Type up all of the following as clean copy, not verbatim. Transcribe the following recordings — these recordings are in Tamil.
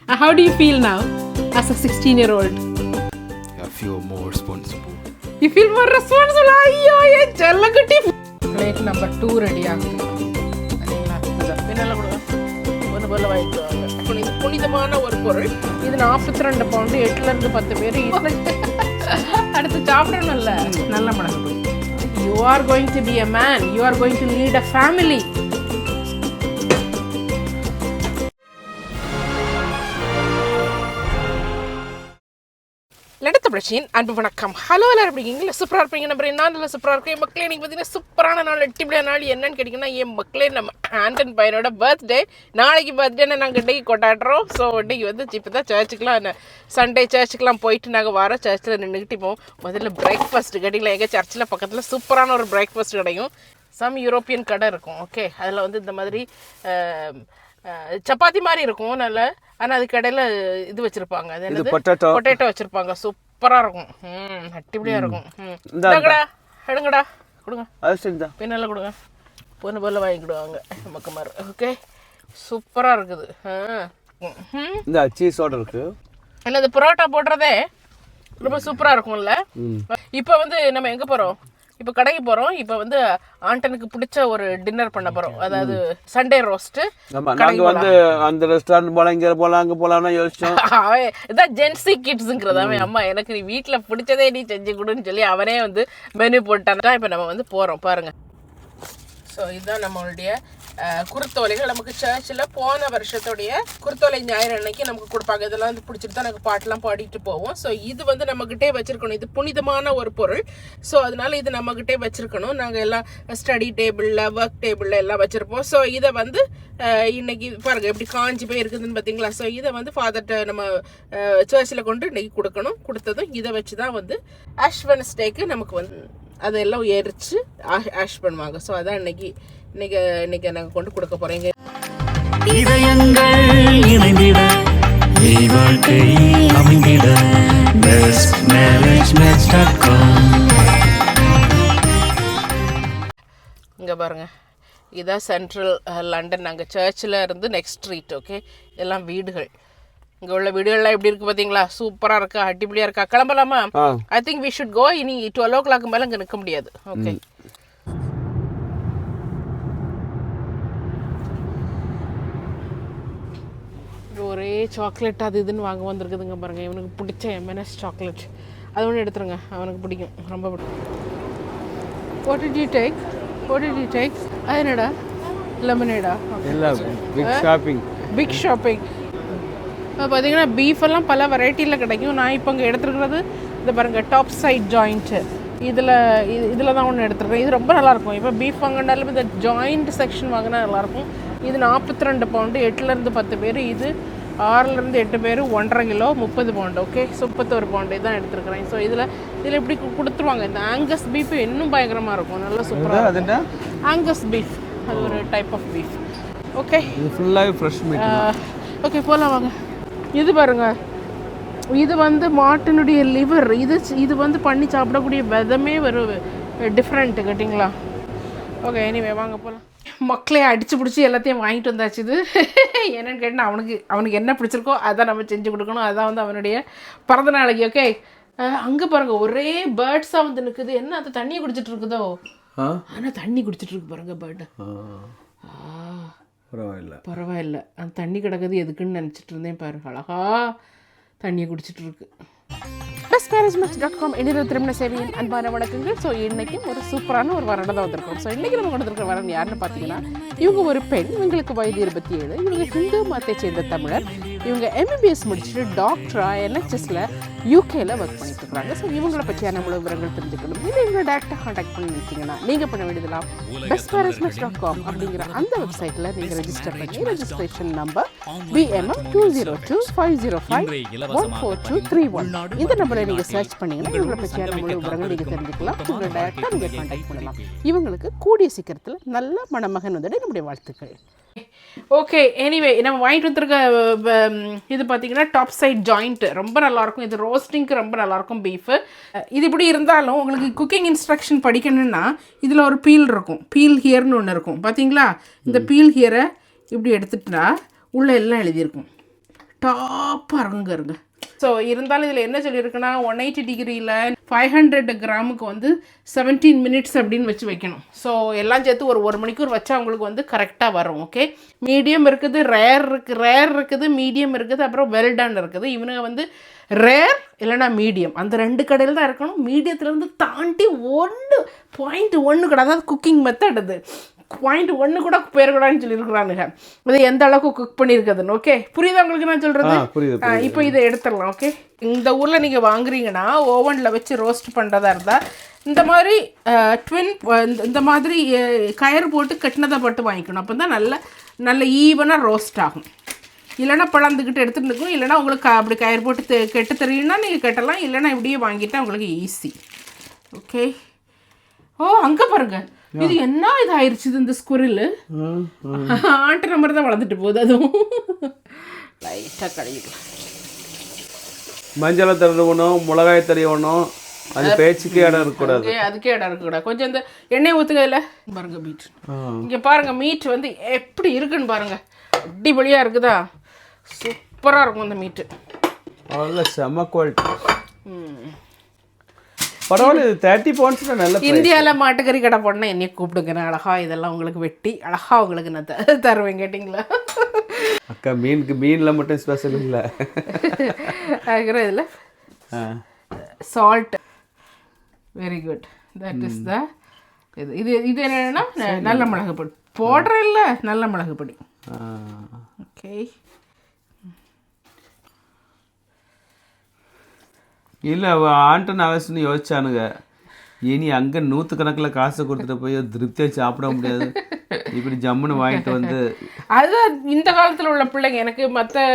How do you feel now as a 16-year-old? I feel more responsible. You feel more responsible? ஐயோ ஏன் செல்லக்குட்டி. பிளேட் நம்பர் 2 ரெடி ஆகுது. சரிங்களா? பின்னால கொடுங்க. ஒன்று போல வாங்கிக்குவாங்க. இது புனிதமான ஒரு பொருள். இது 42 பவுண்டு 8லேருந்து 10 பேர் அடுத்து சாப்பிடணும்ல. நல்ல மனசு. You are going to be a man. You are going to lead a family. லெடத்த பிரச்சின் அன்பு வணக்கம். ஹலோ எல்லாரும் எப்படி இருக்கீங்களா? சூப்பராக இருப்பீங்க நம்புறேன். நான் நல்லா சூப்பராக இருக்கேன். என் மக்களே இன்றைக்கி பார்த்தீங்கன்னா சூப்பரான நாள், எட்டிப்படியான நாள். என்னன்னு கேட்டிங்கன்னா என் மக்களே நம்ம ஆண்டன் பையனோட பர்த்டே. நாளைக்கு பர்த்டேன்னு நாங்கள் இன்றைக்கி கொண்டாடுறோம். ஸோ இன்றைக்கி வந்து இப்போ தான் சர்ச்சுக்கெலாம் சண்டே சர்ச்சுக்கெலாம் போயிட்டு நாங்கள் வரோம். சர்ச்சில் நின்றுக்கிட்டு போவோம். முதல்ல பிரேக்ஃபாஸ்ட் கேட்டிங்களா? எங்கள் சர்ச்சில் பக்கத்தில் சூப்பரான ஒரு பிரேக்ஃபாஸ்ட் கிடைக்கும். சம் யூரோப்பியன் கடை இருக்கும். ஓகே, அதில் வந்து இந்த மாதிரி சப்பாத்தி மாதிரி இருக்கும் நல்ல. ஆனால் அதுக்கு இடையில இது வச்சுருப்பாங்க, அது என்னது பொட்டேட்டோ வச்சுருப்பாங்க. சூப்பராக இருக்கும். அட்டிப்படியாக இருக்கும். எடுங்கடா கொடுங்க, பின்னால் கொடுங்க. பொண்ணு போல வாங்கிக்கிடுவாங்க மக்கமார். ஓகே, சூப்பராக இருக்குது. இந்த சீஸோட இருக்கு. இல்லை அது பரோட்டா போடுறதே ரொம்ப சூப்பராக இருக்கும்ல. இப்போ வந்து நம்ம எங்கே போகிறோம்? இப்போ கடைக்கு போகிறோம். இப்போ வந்து ஆண்டனுக்கு பிடிச்ச ஒரு டின்னர் பண்ண போகிறோம். அதாவது சண்டே ரோஸ்ட்டு. நாங்கள் வந்து அந்த ரெஸ்டாரண்ட் போகலாம், இங்கே போகலாம், அங்கே போகலாம்னா யோசிச்சோம். இதான் ஜென்சி கிட்ஸுங்கிறது. அவன் அம்மா எனக்கு நீ வீட்டில் பிடிச்சதே நீ செஞ்சு கொடுன்னு சொல்லி அவனே வந்து மெனு போட்டான். இப்போ நம்ம வந்து போகிறோம் பாருங்கள். ஸோ இதுதான் நம்மளுடைய குருத்தோலைகள். நமக்கு சர்ச்சில் போன வருஷத்துடைய குருத்தோலை ஞாயிறு அன்னைக்கு நமக்கு கொடுப்பாங்க. இதெல்லாம் வந்து பிடிச்சிட்டு தான் நாங்கள் பாட்டெலாம் பாடிட்டு போவோம். ஸோ இது வந்து நம்மக்கிட்டே வச்சுருக்கணும். இது புனிதமான ஒரு பொருள். ஸோ அதனால இது நம்மக்கிட்டே வச்சுருக்கணும். நாங்கள் எல்லாம் ஸ்டடி டேபிளில், ஒர்க் டேபிளில் எல்லாம் வச்சுருப்போம். ஸோ இதை வந்து இன்னைக்கு பாருங்கள் எப்படி காஞ்சி போய் இருக்குதுன்னு பார்த்தீங்களா? ஸோ இதை வந்து ஃபாதர்கிட்ட நம்ம சர்ச்சில் கொண்டு இன்னைக்கு கொடுக்கணும். கொடுத்ததும் இதை வச்சு தான் வந்து ஆஷ் வெட்னஸ்டேக்கு நமக்கு வந்து அதெல்லாம் எரிச்சு ஆஷ் பண்ணுவாங்க. ஸோ அதான் இன்னைக்கு நாங்கள் கொண்டு கொடுக்க போகிறோம். இங்கே பாருங்கள், இதான் சென்ட்ரல் லண்டன். நாங்கள் சர்ச்சில் இருந்து நெக்ஸ்ட் ஸ்ட்ரீட். ஓகே, இதெல்லாம் வீடுகள். இங்கே உள்ள வீடுகள்லாம் எப்படி இருக்குது பார்த்தீங்களா? சூப்பராக இருக்கா, அடிப்படியாக இருக்கா. கிளம்பலாமா? I think we should go. இனி 12 o'clock மேலே இங்கே நிற்க முடியாது. ஓகே, ஒரே சாக்லேட் அது இதுன்னு வாங்க வந்திருக்குதுங்க பாருங்கள். இவனுக்கு பிடிச்ச M&S சாக்லேட் அது ஒன்று எடுத்துருங்க, அவனுக்கு பிடிக்கும், ரொம்ப பிடிக்கும். What did you take? அது என்னடா? லெமனேடா? Big shopping. பார்த்தீங்கன்னா பீஃபெல்லாம் பல வெரைட்டியில் கிடைக்கும். நான் இப்போ இங்கே எடுத்துருக்கிறது இந்த பாருங்கள், டாப் சைட் ஜாயிண்ட்டு. இதில் தான் ஒன்று எடுத்துருக்கேன். இது ரொம்ப நல்லாயிருக்கும். இப்போ பீஃப் வாங்கினாலும் இந்த ஜாயிண்ட் செக்ஷன் வாங்கினா நல்லாயிருக்கும். இது 42 பவுண்டு 8லேருந்து 10 பேர். இது 6லேருந்து 8 பேர் 1.5 கிலோ 30 பவுண்டு. ஓகே, 31 பவுண்டு தான் எடுத்துருக்கிறேன். ஸோ இதில் இப்படி கொடுத்துருவாங்க. இந்த ஆங்கஸ் பீஃப் இன்னும் பயங்கரமாக இருக்கும், நல்லா சூப்பராக. ஆங்கஸ் பீஃப் அது ஒரு டைப் ஆஃப் பீஃப். ஓகே, ஃபுல்லாகவே ஃப்ரெஷ் மீட். ஓகே, போகலாம் வாங்க. இது பாருங்க, இது வந்து மாட்டினுடைய லிவர். இது வந்து பண்ணி சாப்பிடக்கூடிய விதமே ஒரு டிஃப்ரெண்ட்டு கேட்டிங்களா? ஓகே, எனிவே வாங்க போகலாம். மக்களே அடித்து பிடிச்சி எல்லாத்தையும் வாங்கிட்டு வந்தாச்சு. இது என்னென்னு கேட்டால் அவனுக்கு என்ன பிடிச்சிருக்கோ அதான் நம்ம செஞ்சு கொடுக்கணும். அதான் வந்து அவனுடைய பிறந்த நாளைக்கு. ஓகே, அங்கே பாருங்கள் ஒரே பேர்ட்ஸாக வந்து நிற்குது. என்ன அது தண்ணியை குடிச்சிட்டு இருக்குதோ? ஆனால் தண்ணி குடிச்சிட்டு இருக்கு பாருங்க பேர்டு. பரவாயில்ல. அந்த தண்ணி கிடக்குது எதுக்குன்னு நினச்சிட்டு இருந்தேன். பாரு, அழகா தண்ணியை குடிச்சிட்டு இருக்கு. bestparismatch.com எண்ணிற திருமண சேவையின் அன்பான வணக்கங்கள். ஸோ இன்றைக்கி ஒரு சூப்பரான ஒரு வரடம் தான் வந்திருக்கோம். ஸோ இன்றைக்கி நம்ம கொடுத்துருக்க வரன் யாருன்னு பார்த்தீங்கன்னா, இவங்க ஒரு பெண். இவங்களுக்கு வயது 27. இவங்க ஹிந்து மதத்தை சேர்ந்த தமிழர். இவங்க MBBS முடிச்சுட்டு டாக்டராக NHSல UKல ஒர்க் பண்ணிட்டு இருக்கிறாங்க. ஸோ இவங்களை பற்றியான முழு விவரங்கள் தெரிஞ்சுக்கணும். இல்லை இவங்களை டேரெக்டாக காண்டாக்ட் பண்ணி நிற்கிங்கன்னா நீங்கள் பண்ண வேண்டியதெல்லாம் bestparismatch.com அப்படிங்கிற அந்த வெப்சைட்டில் நீங்கள் ரெஜிஸ்டர் பண்ணி ரெஜிஸ்ட்ரேஷன் நம்பர் BMM 20250514231 இந்த நம்பரை நீங்கள் சர்ச் பண்ணிங்கன்னா இவங்களை பற்றியான முழு விவரங்கள் நீங்கள் தெரிஞ்சுக்கலாம். இவங்களை டேரெக்டாக நீங்கள் காண்டாக்ட் பண்ணலாம். இவங்களுக்கு கூடிய சீக்கிரத்தில் நல்ல மணமகன் வந்துட்டு நம்முடைய வாழ்த்துக்கள். ஓகே, எனிவே நம்ம வாங்கிட்டு வந்துருக்க இது பார்த்தீங்கன்னா டாப் சைட் ஜாயிண்ட்டு ரொம்ப நல்லாயிருக்கும். இது ரோஸ்டிங்க்கு ரொம்ப நல்லாயிருக்கும் பீஃபு. இது இப்படி இருந்தாலும் உங்களுக்கு குக்கிங் இன்ஸ்ட்ரக்ஷன் படிக்கணும்னா இதில் ஒரு பீல் இருக்கும். பீல் ஹியர்னு ஒன்று இருக்கும் பார்த்தீங்களா? இந்த பீல் ஹியரை இப்படி எடுத்துட்டா உள்ளே எல்லாம் எழுதியிருக்கும். டாப்பாக இருக்குங்க. ஸோ இருந்தாலும் இதில் என்ன சொல்லியிருக்குன்னா 180 டிகிரியில் 500 கிராமுக்கு வந்து 17 மினிட்ஸ் அப்படின்னு வச்சு வைக்கணும். ஸோ எல்லாம் சேர்த்து ஒரு மணிக்கூர் வச்சா உங்களுக்கு வந்து கரெக்டாக வரும். ஓகே, மீடியம் இருக்குது, ரேர் இருக்குது, மீடியம் இருக்குது, அப்புறம் வெல்டன் இருக்குது. இவனுங்க வந்து ரேர் இல்லைனா மீடியம், அந்த 2 கடையில் தான் இருக்கணும். மீடியத்துலேருந்து தாண்டி 1.1 கடை, அதாவது குக்கிங் மெத்தட் அது 0.1 கூட பேரக்கூடாதுன்னு சொல்லியிருக்கிறானுங்க. இது எந்த அளவுக்கு குக் பண்ணியிருக்குதுன்னு. ஓகே, புரியுதா உங்களுக்கு நான் சொல்கிறது? இப்போ இதை எடுத்துடலாம். ஓகே, இந்த ஊரில் நீங்கள் வாங்குறீங்கன்னா ஓவனில் வச்சு ரோஸ்ட் பண்ணுறதா இருந்தால் இந்த மாதிரி இந்த மாதிரி கயிறு போட்டு கட்டினதை போட்டு வாங்கிக்கணும். அப்போ தான் நல்ல ஈவனாக ரோஸ்ட் ஆகும். இல்லைனா பழந்துக்கிட்டு எடுத்துகிட்டு இருக்கும். இல்லைனா உங்களுக்கு அப்படி கயிறு போட்டு கெட்டு தெரியும்னா நீங்கள் கட்டலாம். இல்லைனா இப்படியே வாங்கிட்டால் உங்களுக்கு ஈஸி. ஓகே, அங்கே பாருங்க, இது என்ன இதாயிருச்சு இந்த ஸ்குரில் ஆட்டு நம்பர் தான் வளர்ந்துட்டு போகுது. அதுவும் லைட்டாக கழுவிக்கலாம். மஞ்சளை தடவணும், மிளகாய் தடவணும், அது பேச்சுக்கே இடம் இருக்கக்கூடாது. அதுக்கே இடம் இருக்கக்கூடாது. கொஞ்சம் இந்த எண்ணெய் ஊற்றுகையில் பாருங்க மீட். இங்கே பாருங்க மீட் வந்து எப்படி இருக்குன்னு பாருங்க. அடிப்படியாக இருக்குதா? சூப்பராக இருக்கும் இந்த மீட்டு. அவ்வளோ செம்ம குவாலிட்டி. பரவாயில்ல, இது 30 pounds நல்ல. இந்தியாவில் மாட்டுக்கறி கடை போடனா என்னைய கூப்பிடுங்க, நான் அழகா இதெல்லாம் உங்களுக்கு வெட்டி அழகா உங்களுக்கு நான் தருவேன். கேட்டிங்களா அக்கா? மீனில் மட்டும் ஸ்பெஷல் இல்லை. அதுக்கிற இதில் salt very good. That is the இது என்னென்னா நல்ல மிளகு பொடி போடுற இல்லை, நல்ல மிளகு பொடி. ஓகே, இல்லை ஆண்டன் அவசியம் யோசிச்சானுங்க, இனி அங்கே 100 கணக்கில் காசை கொடுத்துட்டு போய் திருப்தியாக சாப்பிட முடியாது, இப்படி ஜம்முன்னு வாங்கிட்டு வந்து. அதுதான் இந்த காலத்தில் உள்ள பிள்ளைங்க. எனக்கு மற்ற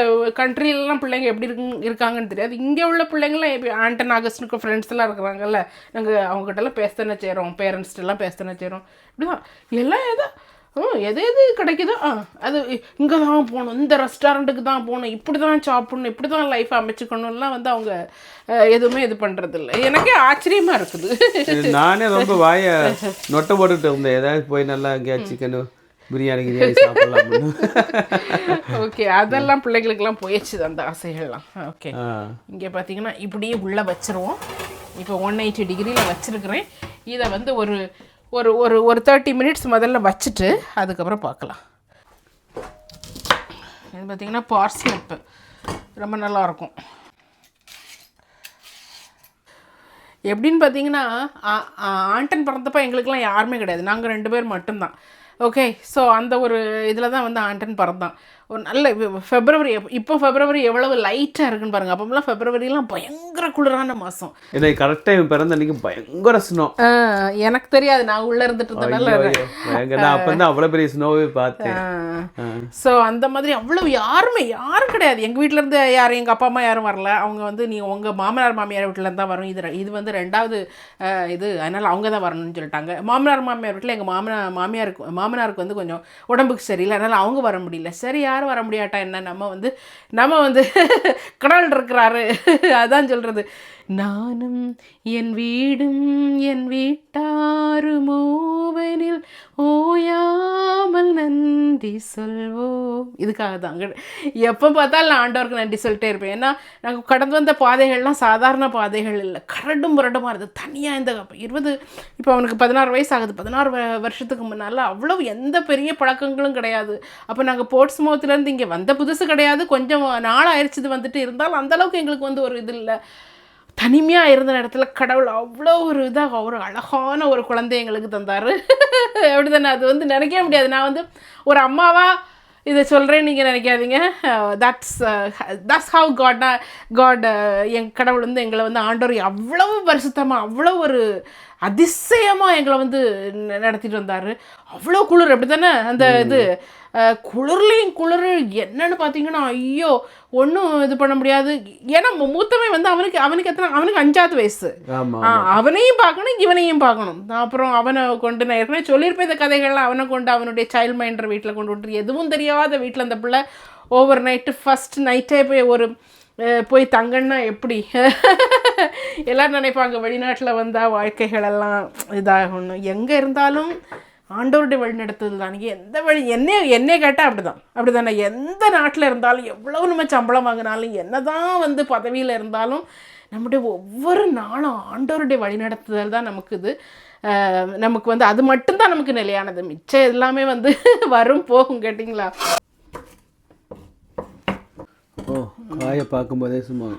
கண்ட்ரிலலாம் பிள்ளைங்க எப்படி இருக்காங்கன்னு தெரியாது. இங்கே உள்ள பிள்ளைங்களாம் எப்படி ஆண்டன் ஆகஸ்டுக்கு ஃப்ரெண்ட்ஸ் எல்லாம் இருக்கிறாங்கல்ல, நாங்கள் அவங்ககிட்டலாம் பேசத்தானே செய்கிறோம், பேரண்ட்ஸ்டெல்லாம் பேசத்தானே செய்கிறோம். இப்படிதான் எல்லாம் எது கிடைக்குதோ அது இங்கே தான் போகணும், இந்த ரெஸ்டாரண்ட்டுக்கு தான் போகணும், இப்படி தான் சாப்பிடணும், இப்படி தான் லைஃப் அமைச்சுக்கணும்லாம் வந்து அவங்க எதுவுமே இது பண்ணுறதில்ல. எனக்கே ஆச்சரியமாக இருக்குது. நானே ரொம்ப வாயை நொட்டை போட்டுட்டு இருந்தேன், ஏதாவது போய் நல்லா எங்கேயாவது சிக்கனு பிரியாணி சாப்பிடலாம். ஓகே, அதெல்லாம் பிள்ளைங்களுக்கெல்லாம் போயிடுச்சு அந்த ஆசைகள்லாம். ஓகே, இங்கே பார்த்தீங்கன்னா இப்படியே உள்ளே வச்சுருவோம். இப்போ 180 டிகிரியில் வச்சுருக்கிறேன். இதை வந்து ஒரு 30 மினிட்ஸ் முதல்ல வச்சுட்டு அதுக்கப்புறம் பார்க்கலாம். இது பார்த்திங்கன்னா பார்ஸ்னிப் ரொம்ப நல்லாயிருக்கும். எப்படின்னு பார்த்தீங்கன்னா ஆண்டன் பிறந்தப்போ எங்களுக்கெல்லாம் யாருமே கிடையாது, நாங்கள் 2 பேர் மட்டும்தான். ஓகே, ஸோ அந்த ஒரு இதில் தான் வந்து ஆண்டன் பிறந்தான். ஒரு நல்ல ஃபெப்ரவரி, இப்போ ஃபெப்ரவரி எவ்வளவு லைட்டாக இருக்குன்னு பாருங்கள். அப்போலாம் ஃபெப்ரவரிலாம் பயங்கர குளிரான மாதம். எனக்கு கரெக்டாக என் பிறந்த அன்றைக்கி பயங்கர ஸ்னோ. எனக்கு தெரியாது, நான் உள்ளே இருந்துட்டு இருந்தனால அப்போ தான் அவ்வளோ பெரிய ஸ்னோவே பார்த்தேன். ஸோ அந்த மாதிரி அவ்வளோ யாரும் கிடையாது. எங்கள் வீட்டிலேருந்து யாரும், எங்கள் அப்பா அம்மா யாரும் வரல. அவங்க வந்து நீ உங்கள் மாமனார் மாமியார் வீட்டிலேருந்து தான் வரும், இது வந்து 2வது இது, அதனால் அவங்க தான் வரணும்னு சொல்லிட்டாங்க. மாமனார் மாமியார் வீட்டில் எங்கள் மாமனாருக்கு வந்து கொஞ்சம் உடம்புக்கு சரியில்லை, அதனால் அவங்க வர முடியல. சரி, யாரும் வர முடியாட்டா என்ன, நம்ம வந்து கடவுள் இருக்கிறாரு, அதான் சொல்கிறது. நானும் என் வீடும் என் வீட்டாருமோவனில் ஓயாமல் நன்றி சொல்வோம். இதுக்காக தான் எப்போ பார்த்தாலும் நான் ஆண்டவருக்கு நன்றி சொல்லிட்டே இருப்பேன். ஏன்னா நாங்கள் கடந்து வந்த பாதைகள்லாம் சாதாரண பாதைகள் இல்லை, கரடும் முரடுமாக இருக்குது. தனியாக இந்த இப்போ அவனுக்கு 16 வயசு ஆகுது. 16 வருஷத்துக்கு முன்னால் அவ்வளோ எந்த பெரிய பழக்கங்களும் கிடையாது. அப்போ நாங்கள் போர்ட்ஸ்மவுத்லேருந்து இங்கே வந்த புதுசு கிடையாது, கொஞ்சம் நாள் ஆயிடுச்சு வந்துட்டு. இருந்தாலும் அந்தளவுக்கு எங்களுக்கு வந்து ஒரு இது இல்லை. தனிமையாக இருந்த இடத்துல கடவுள் அவ்வளோ ஒரு இதாக ஒரு அழகான ஒரு குழந்தை எங்களுக்கு தந்தார். எப்படி தானே, அது வந்து நினைக்கவே முடியாது. நான் வந்து ஒரு அம்மாவாக இதை சொல்கிறேன்னு நீங்கள் நினைக்காதீங்க. தட்ஸ் ஹவ் காட் என் கடவுள் வந்து எங்களை வந்து ஆண்டவர் அவ்வளவு பரிசுத்தமாக அவ்வளோ ஒரு அதிசயமாக எங்களை வந்து நடத்திட்டு வந்தார். அவ்வளோ குளிர், அப்படி தானே அந்த இது குளிர்லேயும் குளிர் என்னன்னு பார்த்தீங்கன்னா, ஐயோ ஒன்றும் இது பண்ண முடியாது. ஏன்னா மூத்தவன் வந்து அவனுக்கு 5வது வயசு. அவனையும் பார்க்கணும், இவனையும் பார்க்கணும். அப்புறம் அவனை கொண்டு நான் ஏற்கனவே சொல்லியிருப்பேன் இந்த கதைகள்லாம். அவனை கொண்டு அவனுடைய சைல்டு மைண்டர் வீட்டில் கொண்டு விட்டு, எதுவும் தெரியாத வீட்டில் அந்த பிள்ளை ஓவர் நைட்டு ஃபஸ்ட் நைட்டே போய் தங்கன்னா எப்படி எல்லோரும் நினைப்பாங்க வெளிநாட்டில் வந்தால் வாழ்க்கைகளெல்லாம் இதாகணும். எங்கே இருந்தாலும் ஆண்டவருடைய வழி நடத்துதல் தான். நீங்கள் எந்த வழி என்னைய கேட்டால் அப்படி தானே. எந்த நாட்டில் இருந்தாலும் எவ்வளோ நம்ம சம்பளம் வாங்கினாலும் என்ன தான் வந்து பதவியில் இருந்தாலும் நம்முடைய ஒவ்வொரு நாளும் ஆண்டவருடைய வழி நடத்துதல் தான் நமக்கு வந்து அது மட்டும்தான் நமக்கு நிலையானது. மிச்சம் எல்லாமே வந்து வரும் போகும். கேட்டிங்களா? ஓ, காயை பார்க்கும்போதே சும்மா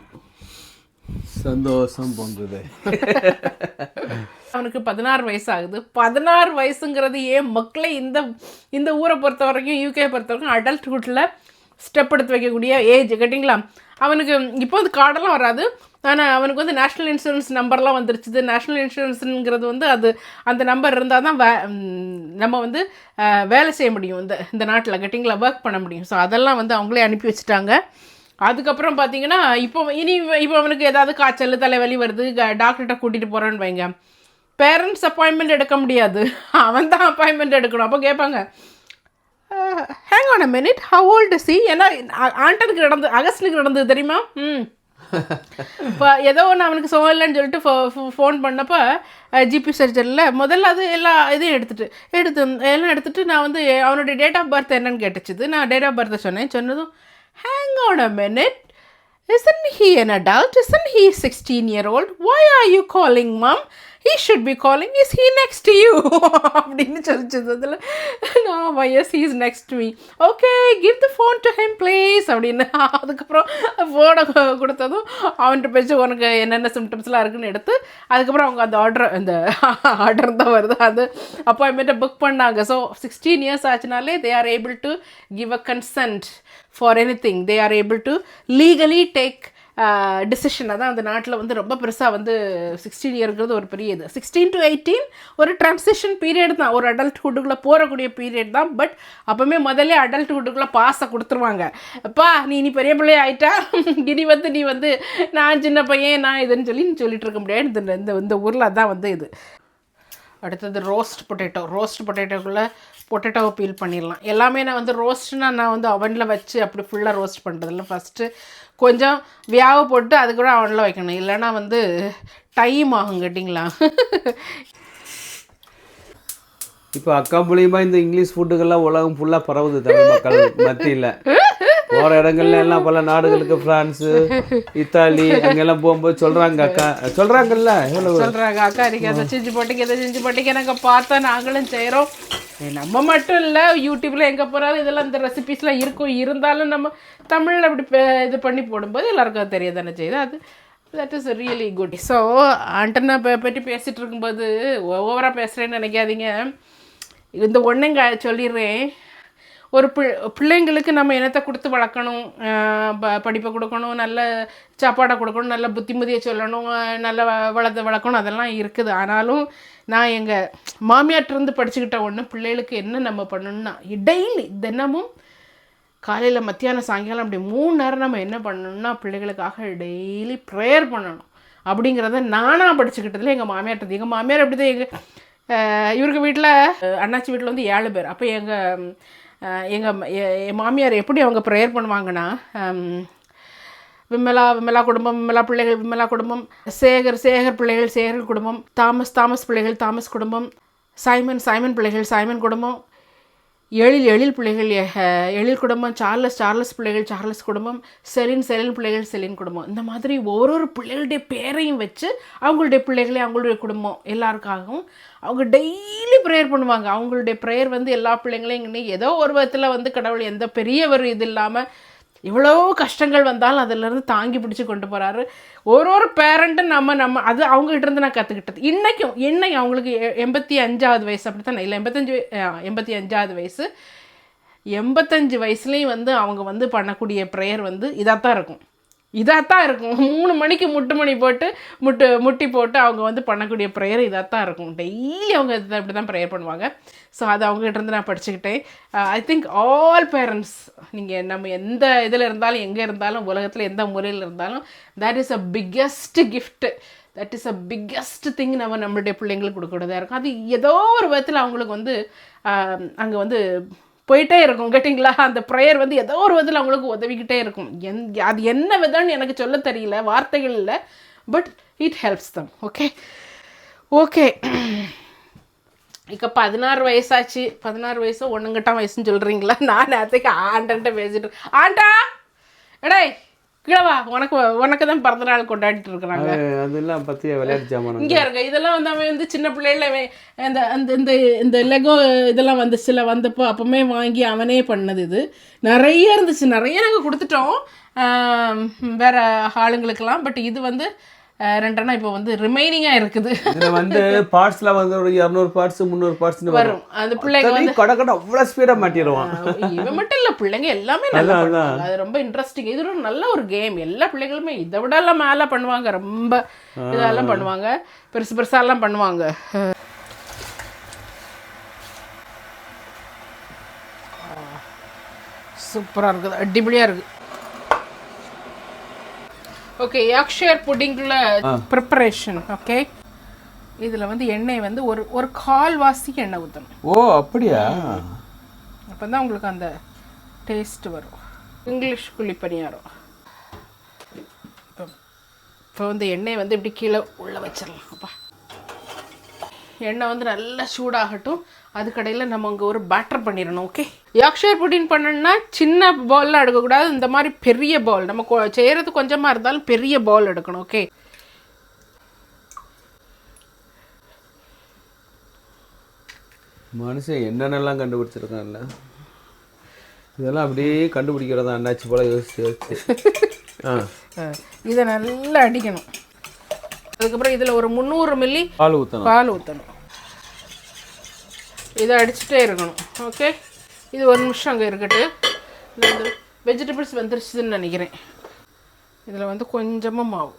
சந்தோஷம் பொங்குது. அவனுக்கு 16 வயசு ஆகுது. 16 வயசுங்கிறது ஏன் மக்களை இந்த ஊரை பொறுத்த வரைக்கும், யூகே பொறுத்த வரைக்கும் அடல்ட்ஹுட்டில் ஸ்டெப் எடுத்து வைக்கக்கூடிய ஏஜ். கேட்டிங்களா? அவனுக்கு இப்போ வந்து கார்டெல்லாம் வராது, ஆனால் அவனுக்கு வந்து நேஷ்னல் இன்சூரன்ஸ் நம்பர்லாம் வந்துருச்சுது. நேஷ்னல் இன்சூரன்ஸுங்கிறது வந்து அந்த நம்பர் இருந்தால் தான் நம்ம வந்து வேலை செய்ய முடியும் இந்த நாட்டில். கேட்டிங்களா? ஒர்க் பண்ண முடியும். ஸோ அதெல்லாம் வந்து அவங்களே அனுப்பி வச்சுட்டாங்க. அதுக்கப்புறம் பார்த்தீங்கன்னா இப்போ அவனுக்கு ஏதாவது காய்ச்சல் தலைவலி வருது, டாக்டர்கிட்ட கூட்டிகிட்டு போகிறேன்னு வைங்க, பேரண்ட்ஸ் அப்பாயின்மெண்ட் எடுக்க முடியாது, அவன் தான் அப்பாயின்மெண்ட் எடுக்கணும். அப்போ கேட்பாங்க, hang on a minute, how old is he? ஏன்னா ஆண்டனுக்கு அகஸ்டனுக்கு நடந்தது தெரியுமா? இப்போ ஏதோ ஒன்று அவனுக்கு சுகம் இல்லைன்னு சொல்லிட்டு ஃபோன் பண்ணப்போ ஜிபி சர்ஜரியில் முதல்ல அது இதையும் எடுத்துட்டு நான் வந்து அவனுடைய டேட் ஆஃப் பர்த் என்னன்னு கேட்டுச்சுது. நான் டேட் ஆஃப் பர்த்தை சொன்னதும், hang on a minute, isn't he an adult? Isn't he 16-year-old? Why are you calling mom? He should be calling, is he next to you? அப்படின்னு சொல்லிச்சது. அதில் நான், yes, he is next to me. Okay, give the phone to him please அப்படின்னு. அதுக்கப்புறம் ஃபோனை கொடுத்ததும் அவன்கிட்ட பேச்சு உனக்கு என்னென்ன சிம்டம்ஸ்லாம் இருக்குன்னு எடுத்து அதுக்கப்புறம் அவங்க அந்த ஆர்டர் தான் வருது. அது அப்பாயின்மெண்ட்டை புக் பண்ணாங்க. So 16 years ஆச்சுனாலே they are able to give a consent for anything. They are able to legally take decision. அதான் அந்த நாட்டில் வந்து ரொம்ப பெருசாக வந்து 16 இயர்ங்கிறது ஒரு பெரிய இது. 16 to 18 ஒரு ட்ரான்சிஷன் பீரியட் தான், ஒரு அடல்ட்ஹுட்டுக்குள்ளே போகக்கூடிய பீரியட் தான். பட் அப்போவுமே முதல்ல அடல்ட்ஹுட்டுக்குள்ளே பாஸை கொடுத்துருவாங்க. அப்பா நீ பெரிய பிள்ளை ஆகிட்டா, நீ வந்து நான் சின்ன பையன், நான் இதுன்னு சொல்லிட்டு இருக்க முடியாது. இந்த ஊரில் அதான் வந்து இது. அடுத்தது ரோஸ்ட் பொட்டேட்டோக்குள்ளே பொட்டேட்டோவை பீல் பண்ணிடலாம். எல்லாமே நான் வந்து நான் வந்து அவனில் வச்சு அப்படி ஃபுல்லாக ரோஸ்ட் பண்ணுறதில்ல. ஃபஸ்ட்டு கொஞ்சம் வியாவை போட்டு அதுக்கப்புறம் அவனில் வைக்கணும், இல்லைன்னா வந்து டைம் ஆகும். கேட்டிங்களா? இப்போ அக்கா மூலியமா இந்த இங்கிலீஷ் ஃபுட்டுகள்லாம் உலகம் ஃபுல்லாக பரவுது தமிழ் மக்கள் மத்தியில். போகிற இடங்கள்ல எல்லாம் பல நாடுகளுக்கு, ஃப்ரான்ஸு, இத்தாலி அங்கெல்லாம் போகும்போது சொல்கிறாங்கல்ல, அக்கா நீங்கள் அதை செஞ்சு போட்டிங்க நாங்கள் பார்த்தா நாங்களும் செய்கிறோம். நம்ம மட்டும் இல்லை, யூடியூப்பில் எங்கே போகிறாலும் இதெல்லாம் இந்த ரெசிபீஸ்லாம் இருந்தாலும் நம்ம தமிழில் அப்படி இது பண்ணி போடும்போது எல்லாருக்கும் அது தெரிய தானே செய்யுது. That is really good. So ஆண்டனை பற்றி பேசிகிட்டு இருக்கும்போது ஓவராக பேசுகிறேன்னு நினைக்காதீங்க. இந்த ஒன்றுங்க சொல்லிடுறேன். ஒரு பிள்ளைங்களுக்கு நம்ம என்னத்தை கொடுத்து வளர்க்கணும், படிப்பை கொடுக்கணும், நல்ல சாப்பாடை கொடுக்கணும், நல்ல புத்திமதியை சொல்லணும், நல்ல வளர்க்கணும், அதெல்லாம் இருக்குது. ஆனாலும் நான் எங்கள் மாமியார்ட்டிருந்து படிச்சுக்கிட்ட ஒன்று, பிள்ளைகளுக்கு என்ன நம்ம பண்ணணும்னா டெய்லி தினமும் காலையில் மத்தியானம் சாயங்காலம் அப்படி 3 நேரம் நம்ம என்ன பண்ணணும்னா பிள்ளைகளுக்காக டெய்லி ப்ரேயர் பண்ணணும் அப்படிங்கிறத நானாக படிச்சுக்கிட்டதில் எங்கள் மாமியார் அப்படி தான். இவருக்கு வீட்டில் அண்ணாச்சி வீட்டில் வந்து 7 பேர். அப்போ எங்கள் மாமியார் எப்படி அவங்க ப்ரேயர் பண்ணுவாங்கன்னா, விமலா குடும்பம், விமலா பிள்ளைகள் விமலா குடும்பம், சேகர் பிள்ளைகள் சேகர் குடும்பம், தாமஸ் பிள்ளைகள் தாமஸ் குடும்பம், சைமன் பிள்ளைகள் சைமன் குடும்பம், எழில் பிள்ளைகள் எழில் குடும்பம், சார்லஸ் பிள்ளைகள் சார்லஸ் குடும்பம், செலின் பிள்ளைகள் செலின் குடும்பம். இந்த மாதிரி ஒரு பிள்ளைகளுடைய பேரையும் வச்சு அவங்களுடைய பிள்ளைகளே அவங்களுடைய குடும்பம் எல்லாருக்காகவும் அவங்க டெய்லி ப்ரேயர் பண்ணுவாங்க. அவங்களுடைய ப்ரேயர் வந்து எல்லா பிள்ளைங்களையும் இன்னைக்கு ஏதோ ஒரு விதத்தில் வந்து கடவுள் எந்த பெரிய ஒரு இது இல்லாமல் எவ்வளோ கஷ்டங்கள் வந்தாலும் அதிலேருந்து தாங்கி பிடிச்சி கொண்டு போகிறாரு. ஒரு பேரண்ட்டும் நம்ம அது அவங்ககிட்டருந்து நான் கற்றுக்கிட்டது. இன்னைக்கு அவங்களுக்கு 85வது வயசு, அப்படி தானே இல்லை 85வது வயசு. 85 வயசுலேயும் வந்து அவங்க வந்து பண்ணக்கூடிய ப்ரேயர் வந்து இதாகத்தான் இருக்கும். 3 மணிக்கு முட்டி போட்டு அவங்க வந்து பண்ணக்கூடிய ப்ரேயர் இதாகத்தான் இருக்கும். டெய்லி அவங்க இப்படி தான் ப்ரேயர் பண்ணுவாங்க. ஸோ அது அவங்ககிட்டருந்து நான் படிச்சுக்கிட்டேன். ஐ திங்க் ஆல் பேரண்ட்ஸ், நீங்கள் நம்ம எந்த இதில் இருந்தாலும், எங்கே இருந்தாலும், உலகத்தில் எந்த முறையில் இருந்தாலும், that is a biggest gift, that is a biggest thing நம்மளுடைய பிள்ளைங்களுக்கு கொடுக்கக்கூடியதாக இருக்கும். அது ஏதோ ஒரு விதத்தில் அவங்களுக்கு வந்து அங்கே வந்து போயிட்டே இருக்கும். கேட்டிங்களா? அந்த ப்ரேயர் வந்து ஏதோ ஒரு விதத்தில் அவங்களுக்கு உதவிக்கிட்டே இருக்கும். அது என்ன விதம்னு எனக்கு சொல்ல தெரியல, வார்த்தைகள் இல்லை, but it helps them. Okay இக்க 16 வயசாச்சு. 16 வயசு ஒண்ணுங்கட்டாம் வயசுன்னு சொல்றீங்களா? நான் நேரத்துக்கு ஆண்டன்ட்ட பேசிட்டு ஆண்டா எடே கீழவா, உனக்கு தான் பிறந்த நாள் கொண்டாடிட்டு இருக்கிறாங்க. அதெல்லாம் பற்றிய விளையாட்டு ஜாமான் இங்கே இருங்க. இதெல்லாம் வந்து அவன் வந்து சின்ன பிள்ளைல இந்த அந்த இந்த இந்த லெகோ இதெல்லாம் வந்துச்சுல, வந்தப்போ அப்பவுமே வாங்கி அவனே பண்ணது. இது நிறைய இருந்துச்சு, நிறைய நாங்கள் கொடுத்துட்டோம் வேற ஆளுங்களுக்கெல்லாம். பட் இது வந்து 2 இப்போ வந்து ரிமைனிங்காக இருக்குது. இதில் வந்து பார்ட்ஸில் வந்து ஒரு 200 பார்ட்ஸ் 300 பார்ட்ஸ்னு வரும். அந்த பிள்ளைங்க வந்து கடை அவ்வளோ ஸ்பீடாக மாட்டிடுவான். இவன் மட்டும் இல்லை, பிள்ளைங்க எல்லாமே நல்லா பண்ணுவாங்க. அது ரொம்ப இன்ட்ரெஸ்டிங். இது ஒரு நல்ல ஒரு கேம். எல்லா பிள்ளைகளுமே இதை விட எல்லாம் மேலே பண்ணுவாங்க. ரொம்ப இதெல்லாம் பண்ணுவாங்க, பெருசு பெருசாலாம் பண்ணுவாங்க. சூப்பராக இருக்குது, அடிப்படியாக இருக்குது. ஓகே, யாக்ஷயர் புட்டிங்குள்ள ப்ரிப்பரேஷன். ஓகே, இதில் வந்து எண்ணெய் வந்து ஒரு கால்வாசிக்கு எண்ணெய் ஊற்றணும். ஓ அப்படியா? அப்போ தான் உங்களுக்கு அந்த டேஸ்ட் வரும். இங்கிலீஷ் குழிப்பணியாரம். இப்போ வந்து எண்ணெய் வந்து இப்படி கீழே உள்ளே வச்சிடலாம். அப்பா எண்ணெய் வந்து நல்லா சூடாகட்டும். அதுக்கடையில் நம்ம அங்கே ஒரு பேட்டர் பண்ணிடணும். ஓகே, யாக்ஷயர் புட்டிங் பண்ணணும்னா சின்ன பவுல்லாம் எடுக்கக்கூடாது. இந்த மாதிரி பெரிய பவுல், நம்ம செய்கிறது கொஞ்சமாக இருந்தாலும் பெரிய பவுல் எடுக்கணும். ஓகே, மனுஷன் என்னென்னலாம் கண்டுபிடிச்சிருக்கான்ல. இதெல்லாம் அப்படியே கண்டுபிடிக்கிறதா அண்ணாச்சி போல யோசிச்சு இதை நல்லா அடிக்கணும். அதுக்கப்புறம் இதில் ஒரு 300 மில்லி பால் ஊற்றணும். இதை அடிச்சுட்டே இருக்கணும். ஓகே, இது 1 நிமிஷம் அங்கே இருக்கட்டு. இதில் வந்து வெஜிடபிள்ஸ் வந்துருச்சுன்னு நினைக்கிறேன். இதில் வந்து கொஞ்சமாக மாவு.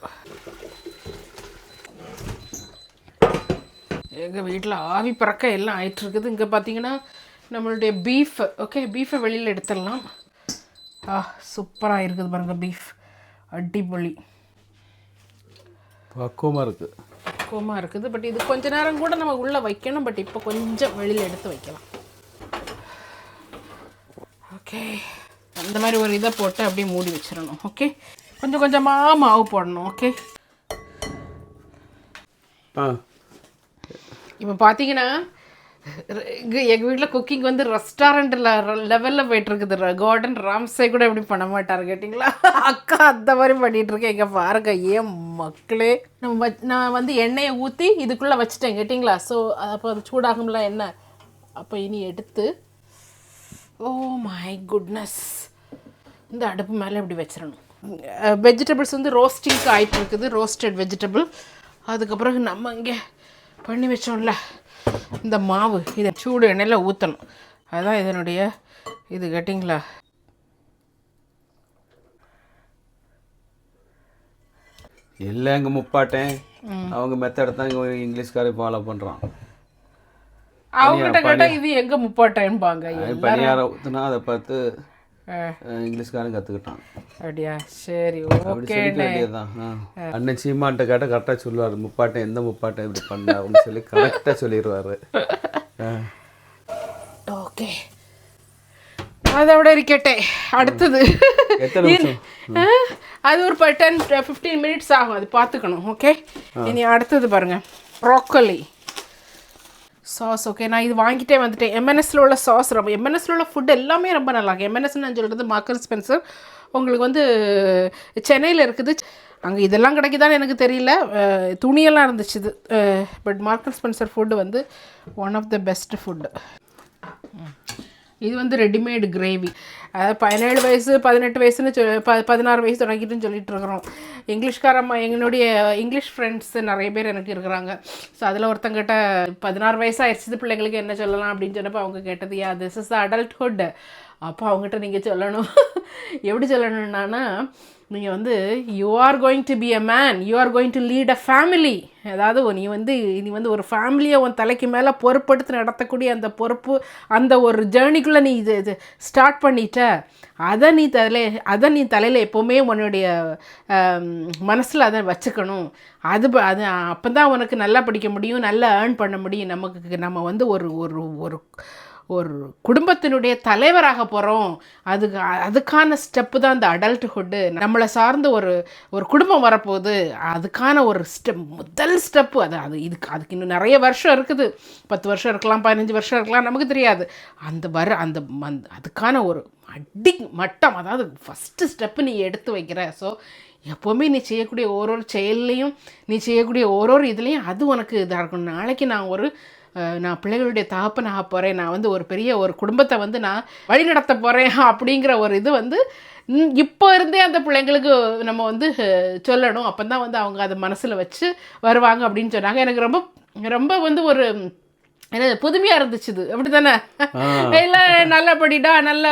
எங்கள் வீட்டில் ஆவி பறக்க எல்லாம் ஆயிட்டுருக்குது. இங்கே பார்த்தீங்கன்னா நம்மளுடைய பீஃப். ஓகே, பீஃபை வெளியில் எடுத்துடலாம். சூப்பராக இருக்குது பாருங்கள், பீஃப் அடிப்பொலி பக்குவமாக இருக்குது. பக்குவமாக இருக்குது. பட் இது கொஞ்ச நேரம் கூட நம்ம உள்ளே வைக்கணும். பட் இப்போ கொஞ்சம் வெளியில் எடுத்து வைக்கலாம். ஓகே, அந்த மாதிரி ஒரு இதை போட்டு அப்படியே மூடி வச்சிடணும். ஓகே, கொஞ்சம் கொஞ்சமாக மாவு போடணும். ஓகே, இப்போ பார்த்தீங்கன்னா எங்கள் வீட்டில் குக்கிங் வந்து ரெஸ்டாரண்ட் லெவலில் போயிட்டுருக்குது. கார்டன் ராம்சே கூட எப்படி பண்ண மாட்டார் கேட்டிங்களா? அக்கா அந்த மாதிரி பண்ணிகிட்ருக்கேன். எங்கள் பாருங்க, ஏன் மக்களே, நான் வந்து எண்ணெயை ஊற்றி இதுக்குள்ளே வச்சுட்டேன் கேட்டிங்களா? ஸோ அப்போ அது சூடாகும்ல எண்ணெய். அப்போ இனி எடுத்து, ஓ மை குட்னஸ், இந்த அடுப்பு மேலே இப்படி வச்சிடணும். வெஜிடபிள்ஸ் வந்து ரோஸ்டிங்க்கு ஆகிட்டு இருக்குது, ரோஸ்டட் வெஜிடபிள். அதுக்கப்புறம் நம்ம இங்கே பண்ணி வச்சோம்ல இந்த மாவு, இதை சூடு எண்ணெயில் ஊற்றணும். அதுதான் இதனுடைய இது கேட்டிங்களா? எல்லாம் எங்கள் முப்பாட்டேன் அவங்க மெத்தட் தான் இங்கிலீஷ்காரே ஃபாலோ பண்ணுறான். அவங்ககிட்ட கேட்டால் இது எங்கே முப்பாட்டேன்பாங்க. பணியாரம் ஊற்றுனா அதை பார்த்து இங்கிலீஷ்காரன் கற்றுக்கிட்டான். அப்படியா? சரி, ஓகே. அண்ணன் சீமான்ட்ட கேட்டால் கரெக்டாக சொல்லுவார். முப்பாட்டம் எந்த முப்பாட்டம் இப்படி பண்ண அப்படின்னு சொல்லி கரெக்டாக சொல்லிடுவார். ஓகே, அதோட இருக்கட்டே. அடுத்தது அது ஒரு 10-15 மினிட்ஸ் ஆகும், அது பார்த்துக்கணும். ஓகே, இனி அடுத்தது பாருங்கள், ப்ரோக்கோலி சாஸ். ஓகே, நான் இது வாங்கிட்டே வந்துட்டேன். எம்என்எஸில் உள்ள சாஸ் ரொம்ப, எம்என்எஸில் உள்ள ஃபுட் எல்லாமே ரொம்ப நல்லாயிருக்கும். எம்என்எஸ்ன்னு நான் சொல்கிறது மார்க்கஸ் ஸ்பென்சர். உங்களுக்கு வந்து சென்னையில் இருக்குது. அங்கே இதெல்லாம் கிடைக்குதான்னு எனக்கு தெரியல. துணியெல்லாம் இருந்துச்சு இது. பட் மார்க்கஸ் ஸ்பென்சர் ஃபுட்டு வந்து one of the best food. இது வந்து ரெடிமேடு கிரேவி. அதாவது 17 வயசு 18 வயசுன்னு 16 வயசு தொடங்கிட்டுன்னு சொல்லிட்டு இருக்கிறோம். இங்கிலீஷ்காரம்மா, எங்களுடைய இங்கிலீஷ் ஃப்ரெண்ட்ஸ் நிறைய பேர் எனக்கு இருக்கிறாங்க. ஸோ அதில் ஒருத்தங்கிட்ட 16 வயசாகிடுச்சு பிள்ளைங்களுக்கு என்ன சொல்லலாம் அப்படின்னு சொன்னப்போ அவங்க கேட்டது, திஸ் இஸ் த அடல்ட்ஹுட். அப்போ அவங்ககிட்ட நீங்கள் சொல்லணும். எப்படி சொல்லணும்னா, நீங்கள் வந்து you are going to be a man, you are going to lead a family. அதாவது நீ வந்து ஒரு ஃபேமிலியை உன் தலைக்கு மேலே பொறுப்படுத்தி நடத்தக்கூடிய அந்த பொறுப்பு, அந்த ஒரு ஜேர்னிக்குள்ளே நீ இது ஸ்டார்ட் பண்ணிட்ட. அதை நீ தலையில் எப்போவுமே உன்னுடைய மனசில் அதை வச்சுக்கணும். அது அப்போ தான் உனக்கு நல்லா படிக்க முடியும், நல்லா ஏர்ன் பண்ண முடியும். நம்ம வந்து ஒரு ஒரு குடும்பத்தினுடைய தலைவராக போகிறோம். அதுக்கான ஸ்டெப்பு தான் இந்த அடல்ட்ஹுட்டு. நம்மளை சார்ந்து ஒரு குடும்பம் வரப்போகுது, அதுக்கான ஒரு முதல் ஸ்டெப்பு. அதுக்கு இன்னும் நிறைய வருஷம் இருக்குது. 10 வருஷம் இருக்கலாம், 15 வருஷம் இருக்கலாம், நமக்கு தெரியாது. அதுக்கான ஒரு மட்டம், அதாவது ஃபஸ்ட்டு ஸ்டெப்பு நீ எடுத்து வைக்கிற. ஸோ எப்போவுமே நீ செய்யக்கூடிய ஒரு செயல்லையும், நீ செய்யக்கூடிய ஒரு இதுலேயும் அது உனக்கு இதாக இருக்கும். நாளைக்கு நான் பிள்ளைகளுடைய தகப்பனாக போகிறேன், நான் வந்து ஒரு பெரிய ஒரு குடும்பத்தை வந்து நான் வழி நடத்த போகிறேன் அப்படிங்கிற ஒரு இது வந்து இப்போ இருந்தே அந்த பிள்ளைங்களுக்கு நம்ம வந்து சொல்லணும். அப்போ தான் வந்து அவங்க அதை மனசில் வச்சு வருவாங்க அப்படின்னு சொன்னாங்க. எனக்கு ரொம்ப ரொம்ப வந்து ஒரு புதுமையாக இருந்துச்சு. இது அப்படி தானே? இல்லை, நல்ல படிடா, நல்ல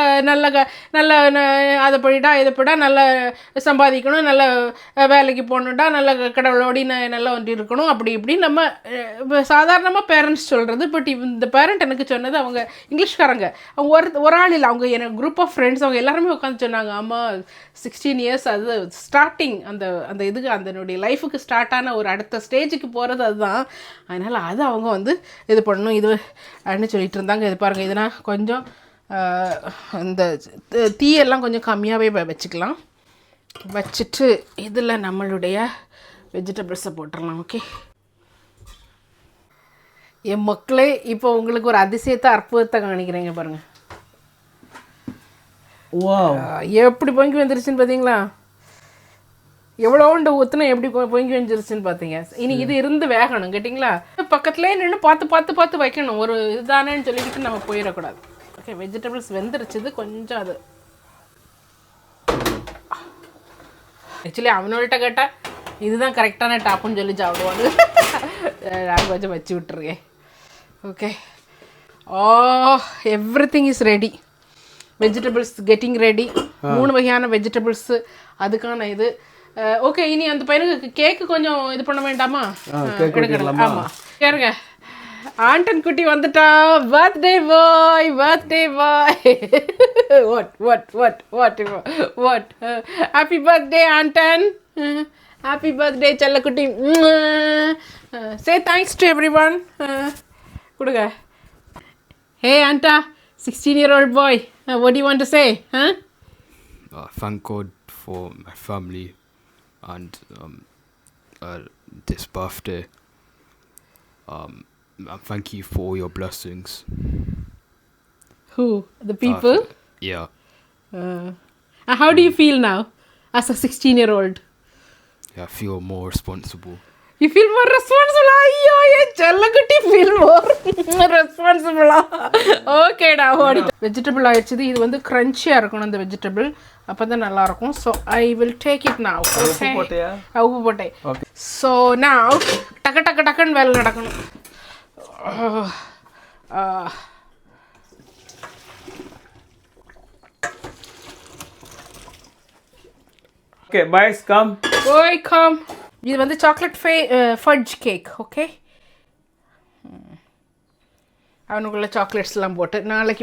அதை படிடா, இதை படிடா, நல்லா சம்பாதிக்கணும், நல்ல வேலைக்கு போகணுண்டா, நல்ல கடவுளோடி நல்லா ஒன்றி இருக்கணும், அப்படி இப்படின்னு நம்ம சாதாரணமாக பேரண்ட்ஸ் சொல்கிறது. பட் இந்த பேரண்ட் எனக்கு சொன்னது, அவங்க இங்கிலீஷ்காரங்க, அவங்க ஒரு ஆள் இல்லை, அவங்க எனக்கு குரூப் ஆஃப் ஃப்ரெண்ட்ஸ், அவங்க எல்லாருமே உட்காந்து சொன்னாங்க, ஆமாம் 16 இயர்ஸ் அது ஸ்டார்டிங், அந்த இதுக்கு அதனுடைய லைஃபுக்கு ஸ்டார்ட் ஆன ஒரு அடுத்த ஸ்டேஜுக்கு போகிறது அதுதான். அதனால் அது அவங்க வந்து இது பண்ணணும் இது அப்படின்னு சொல்லிட்டு இருந்தாங்க. இது பாருங்கள், இதுனா கொஞ்சம் இந்த தீயெல்லாம் கொஞ்சம் கம்மியாகவே வச்சுக்கலாம். வச்சுட்டு இதில் நம்மளுடைய வெஜிடபிள்ஸை போட்டுடலாம். ஓகே என் மக்களே, இப்போ உங்களுக்கு ஒரு அதிசயத்தை அற்புதத்தை காணிக்கிறேங்க பாருங்கள். எப்படி பொங்கி வந்துருச்சுன்னு பார்த்தீங்களா? எவ்வளோண்டு ஊற்றுனா எப்படி பொங்கி வந்துருச்சுன்னு பார்த்தீங்க. இனி இது இருந்து வேகணும், கேட்டிங்களா? பக்கத்துலேயே நின்று பார்த்து வைக்கணும். ஒரு இதுதானேன்னு சொல்லிக்கிட்டு நம்ம போயிடக்கூடாது. ஓகே, வெஜிடபிள்ஸ் வெந்துருச்சுது கொஞ்சம். அது ஆக்சுவலி அவனோட கேட்டால் இதுதான் கரெக்டான டாப்புன்னு சொல்லி சாப்பிடுவாங்க. நான் கொஞ்சம் வச்சு விட்டுருக்கேன். Okay, everything is ready. Vegetables getting ready. 3 வகையான வெஜிடபிள்ஸு அதுக்கான இது. ஓகே, இனி அந்த பையனுக்கு கேக்கு கொஞ்சம் இது பண்ண வேண்டாமா? ஆமாம், கேருங்க. ஆண்டன் குட்டி வந்துட்டா. Birthday boy, birthday boy. What happy birthday Anton. Happy birthday செல்லக்குட்டி. Say thanks to everyone. கொடுங்க. Hey Andal, 16-year-old boy, what do you want to say? Thank God for my family and this birthday. And thank you for all your blessings. Who? The people? Yeah. How do you feel now as a 16-year-old? I feel more responsible. You feel more responsible? ஐயோ, என் செல்லக்குட்டி feel more responsible. ஓகேடா, ஓடி. வெஜிடபிள் ஆயிடுச்சு. இது வந்து க்ரன்ச்சியாக இருக்கணும் இந்த வெஜிடபிள், அப்போ தான் நல்லாயிருக்கும். So I will take it now. உப்பு போட்டேன். ஸோ நவ் டக்குன்னு வேலை நடக்கணும். Okay, boys come. ஓய் கம். இது வந்து சாக்லேட் ஃபட்ஜ் கேக். ஓகே, அவனுக்குள்ள சாக்லேட்ஸ்லாம் போட்டு நாளைக்கு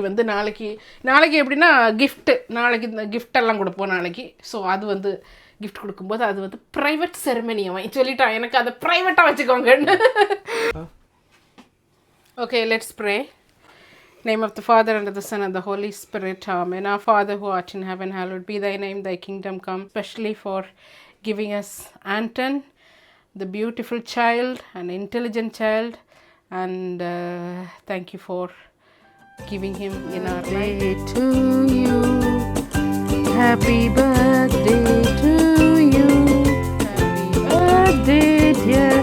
எப்படின்னா கிஃப்ட்டு, நாளைக்கு இந்த கிஃப்டெல்லாம் கொடுப்போம் நாளைக்கு. ஸோ அது வந்து கிஃப்ட் கொடுக்கும்போது அது வந்து ப்ரைவேட் செரமனி. அவன் சொல்லிட்டான் எனக்கு அதை ப்ரைவேட்டாக வச்சுக்கோங்கன்னு. Okay, let's pray. Name of the Father and of the Son and the Holy Spirit. Amen. Our Father who art in heaven, hallowed be thy name. Thy kingdom come. Especially for giving us Anton, the beautiful child, an intelligent child, and thank you for giving him in our life. To you, happy birthday to you, happy birthday dear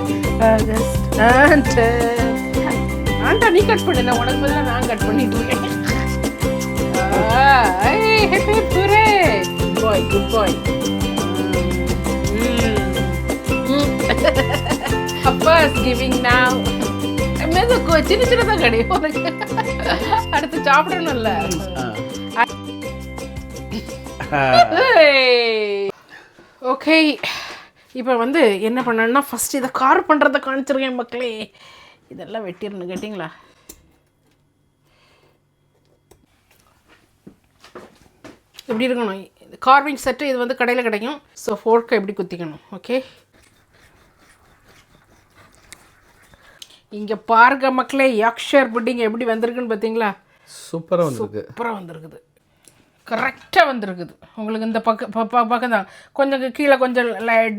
August Anton. ஆண்டா, நீ கட் பண்ணல, உனக்கு பதிலாக நான் கட் பண்ணிட்டு இருக்கேன். Goodbye. அப்பாஸ் கிவிங் நவ். சின்னதான் கிடையாது உனக்கு, அடுத்து சாப்பிடணும்ல. ஓகே, இப்போ வந்து என்ன பண்ணணும்னா ஃபஸ்ட் இதை கார் பண்ணுறதை காமிச்சிருக்கேன் மக்களே. இதெல்லாம் வெட்டிடணும், கேட்டிங்களா? எப்படி இருக்கணும் கார்விங் செட்டு. இது வந்து கடையில் கிடைக்கும். ஸோ ஃபோர்க்கை எப்படி குத்திக்கணும். ஓகே, இங்கே பாருங்க மக்களே, யாக்ஷர் புட்டிங் எப்படி வந்திருக்குன்னு பார்த்தீங்களா? சூப்பராக வந்திருக்கு. சூப்பராக வந்திருக்குது, கரெக்டாக வந்திருக்குது. உங்களுக்கு இந்த பக்கம் தான் கொஞ்சம் கீழே கொஞ்சம்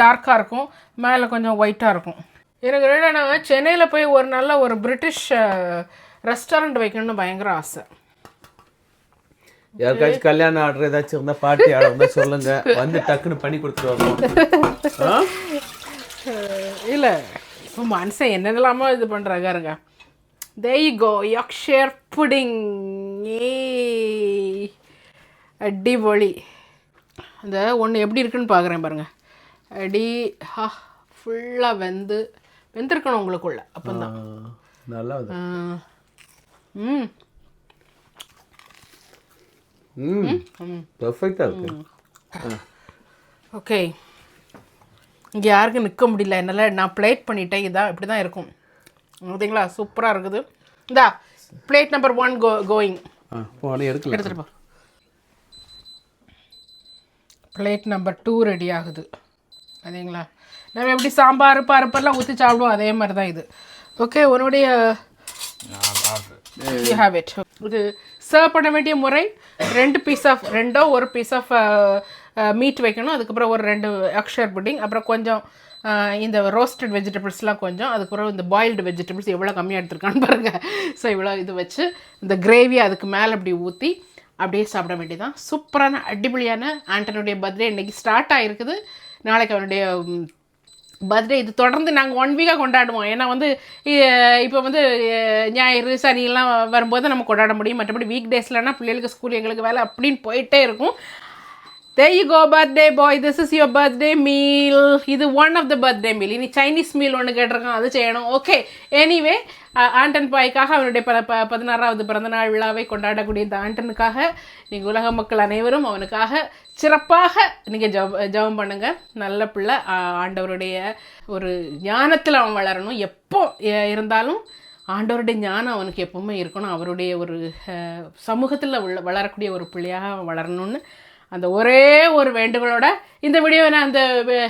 டார்க்காக இருக்கும், மேலே கொஞ்சம் ஒயிட்டாக இருக்கும். எனக்கு என்னன்னா சென்னையில் போய் ஒரு நல்ல ஒரு பிரிட்டிஷ் ரெஸ்டாரண்ட் வைக்கணும்னு பயங்கர ஆசை. யாருக்காச்சும் கல்யாணம் ஆர்டர் ஏதாச்சும் இருந்தால் பார்ட்டி ஆர்டர் இருந்தால் சொல்லுங்க, வந்து டக்குன்னு பண்ணி கொடுத்துருவாங்க. இல்லை இப்போ மனுஷன் என்னெல்லாமோ இது பண்ணுறாங்க இருங்க. there you go, Yorkshire pudding. அடிபொலி. அந்த ஒன்று எப்படி இருக்குன்னு பார்க்குறேன் பாருங்கள். ஃபுல்லாக வெந்திருக்கணும் உங்களுக்குள்ள, அப்போ தான் நல்லா பர்ஃபெக்டாக இருக்கு. ஓகே, இங்கே யாருக்கும் நிற்க முடியல என்னால், நான் பிளேட் பண்ணிட்டேன். இதான் இப்படி தான் இருக்கும் பார்த்தீங்களா, சூப்பராக இருக்குது. இந்தா பிளேட் நம்பர் 1 கோயிங். எடுத்துகிட்டு போ. பிளேட் நம்பர் 2 ரெடி ஆகுது பார்த்தீங்களா. நம்ம எப்படி சாம்பார் பருப்பெல்லாம் ஊற்றி சாப்பிடுவோம் அதே மாதிரி தான் இது. ஓகே, உன்னுடைய யூ ஹேவ் இட். இது சர்வ் பண்ண வேண்டிய முறை ரெண்டு ஒரு பீஸ் ஆஃப் மீட் வைக்கணும், அதுக்கப்புறம் ஒரு 2 Yorkshire pudding, அப்புறம் கொஞ்சம் இந்த ரோஸ்டட் வெஜிடபிள்ஸ்லாம் கொஞ்சம், அதுக்கப்புறம் இந்த பாயில்டு வெஜிடபிள்ஸ் எவ்வளோ கம்மியாக எடுத்துருக்கான்னு பாருங்கள். ஸோ இவ்வளோ இது வச்சு இந்த கிரேவி அதுக்கு மேலே அப்படி ஊற்றி அப்படியே சாப்பிட வேண்டியதான். சூப்பரான அடிப்பொலியான ஆண்டனுடைய பர்த்டே இன்றைக்கி ஸ்டார்ட் ஆகிருக்குது. நாளைக்கு அவனுடைய பர்த்டே. இது தொடர்ந்து நாங்கள் 1 வீக்காக கொண்டாடுவோம். ஏன்னா வந்து இப்போ வந்து ஞாயிறு சனியெல்லாம் வரும்போது நம்ம கொண்டாட முடியும். மற்றபடி வீக் டேஸ்லன்னா பிள்ளைகளுக்கு ஸ்கூல் எங்களுக்கு வேலை அப்படின்னு போயிட்டே இருக்கும். there you go birthday boy, this is your birthday meal. இது one of the birthday meal. இனி சைனீஸ் மீல் ஒன்று கேட்டிருக்கோம், அது செய்யணும். ஓகே, எனிவே ஆண்டன் பாய்க்காக அவனுடைய 16வது பிறந்தநாள் விழாவை கொண்டாடக்கூடிய இந்த ஆண்டனுக்காக நீங்கள் உலக மக்கள் அனைவரும் அவனுக்காக சிறப்பாக நீங்கள் ஜெபம் பண்ணுங்க. நல்ல பிள்ளை, ஆண்டவருடைய ஒரு ஞானத்தில் அவன் வளரணும். எப்போ இருந்தாலும் ஆண்டவருடைய ஞானம் அவனுக்கு எப்பவுமே இருக்கணும். அவருடைய ஒரு சமூகத்தில் வளரக்கூடிய ஒரு பிள்ளையாக வளரணும்னு அந்த ஒரே ஒரு வேண்டுகோளோட இந்த வீடியோவை நான்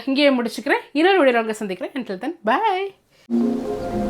இங்கேயே முடிச்சுக்கிறேன். இன்னொரு வீடியோவில் சந்திக்கிறேன். until then, bye.